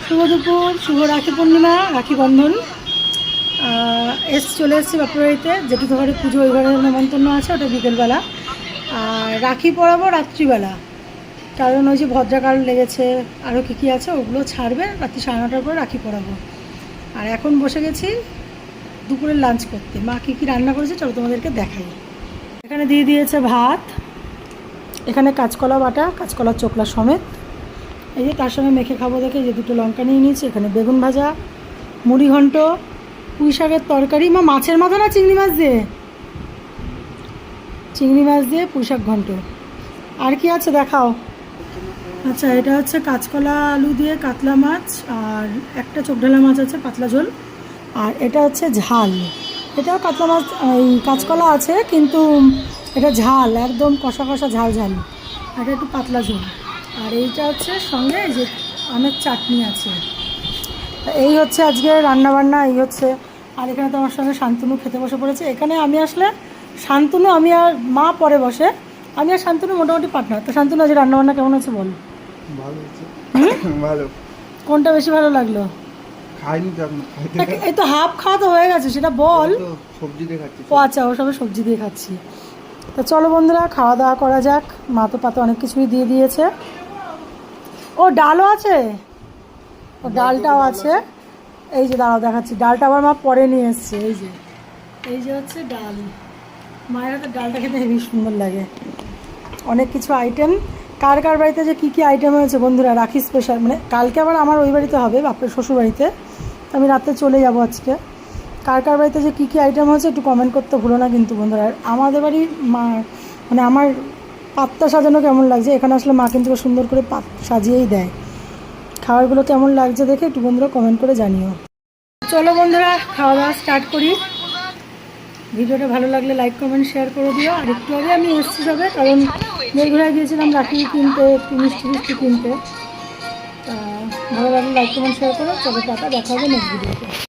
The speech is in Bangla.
শুভ দুপুর, শুভ রাখি পূর্ণিমা, রাখি বন্ধন। চলে এসেছি বাপুর বাড়িতে, যেটুকু ঘরে পুজো ওই ঘরে নেমন্তন্ন আছে, ওটা বিকেলবেলা। আর রাখি পরাবো রাত্রিবেলা, কারণ ওই যে ভদ্রাকাল লেগেছে, আরও কী আছে ওগুলো ছাড়বে। রাত্রি 9:30টার পরে রাখি পরাবো। আর এখন বসে গেছি দুপুরের লাঞ্চ করতে। মা কী রান্না করেছে চলো তোমাদেরকে দেখাই। এখানে দিয়ে দিয়েছে ভাত, এখানে কাঁচকলা বাটা, কাঁচকলার চোকলা সমেত। এই যে তার সঙ্গে মেখে খাবো দেখে যে 2টো লঙ্কা নিয়ে নিয়েছি। এখানে বেগুন ভাজা, মুড়ি ঘন্ট, পুঁই শাকের তরকারি। মা মাছের মাথা না চিংড়ি মাছ দিয়ে? চিংড়ি মাছ দিয়ে পুঁই শাক ঘন্ট। আর কি আছে দেখাও। আচ্ছা, এটা হচ্ছে কাঁচকলা আলু দিয়ে কাতলা মাছ, আর একটা চোখ ঢালা মাছ আছে পাতলা ঝোল। আর এটা হচ্ছে ঝাল, এটাও কাতলা মাছ, এই কাঁচকলা আছে কিন্তু এটা ঝাল, একদম কষা কষা ঝাল ঝাল, আর এটা একটু পাতলা ঝোল। আর এইটা হচ্ছে সঙ্গে এই যে আমের চাটনি আছে। এই হচ্ছে আজকে রান্নাবান্না, এই হচ্ছে। আর এখানে তো আমার সঙ্গে শান্তনু খেতে বসে পড়েছে। এখানে আমি আসলে শান্তনু, আমি আর মা পরে বসে, আমি আর শান্তনু মোটামুটি পার্টনার। তো শান্তনু আজকে রান্নাবান্না কেমন আছে বল? ভালো হচ্ছে। ভালো। কোনটা বেশি ভালো লাগলো? খাইনি তো এখন, এই তো হাফ খাওয়া তো হয়ে গেছে, সেটা বল। সবজি দিয়ে খাচ্ছি। ও আচ্ছা, ও সবে সবজি দিয়ে খাচ্ছি। তো চলো বন্ধুরা, খাওয়া দাওয়া করা যাক। মা তো পাতে অনেক কিছুই দিয়ে দিয়েছে। ও ডালও আছে, ও ডালটাও আছে। এই যে দাঁড়াও দেখাচ্ছি, ডালটা আবার মা পরে নিয়ে এসছে। এই যে হচ্ছে ডাল। মায়ের হাতে ডালটা খেতে হেবি সুন্দর লাগে। অনেক কিছু আইটেম। কার কার বাড়িতে যে কী আইটেম হয়েছে বন্ধুরা, রাখি স্পেশাল, মানে কালকে আবার আমার ওই বাড়িতে হবে, বাপের শ্বশুর বাড়িতে। আমি রাতে চলে যাব আজকে। কার কার বাড়িতে যে কী আইটেম হয়েছে একটু কমেন্ট করতে ভুলো না কিন্তু বন্ধুরা। আর আমাদের বাড়ির মা, মানে আমার পাত্তা সাজানো কেমন লাগছে, এখানে আসলে মা কিন্তু সুন্দর করে সাজিয়েই দেয়। খাবারগুলো কেমন লাগছে দেখে একটু বন্ধুরা কমেন্ট করে জানিও। চলো বন্ধুরা, খাওয়া দাওয়া স্টার্ট করি। ভিডিওটা ভালো লাগলে লাইক কমেন্ট শেয়ার করে দিও। আর একটু আগে আমি এসেছি সবে, কারণ মেঘুরায় গিয়েছিলাম রাখি কিনতে, একটু মিষ্টি কিনতে। ভালো লাগলে লাইক কমেন্ট শেয়ার করো। চলো টাটা, দেখা হবে নেক্সট ভিডিওতে।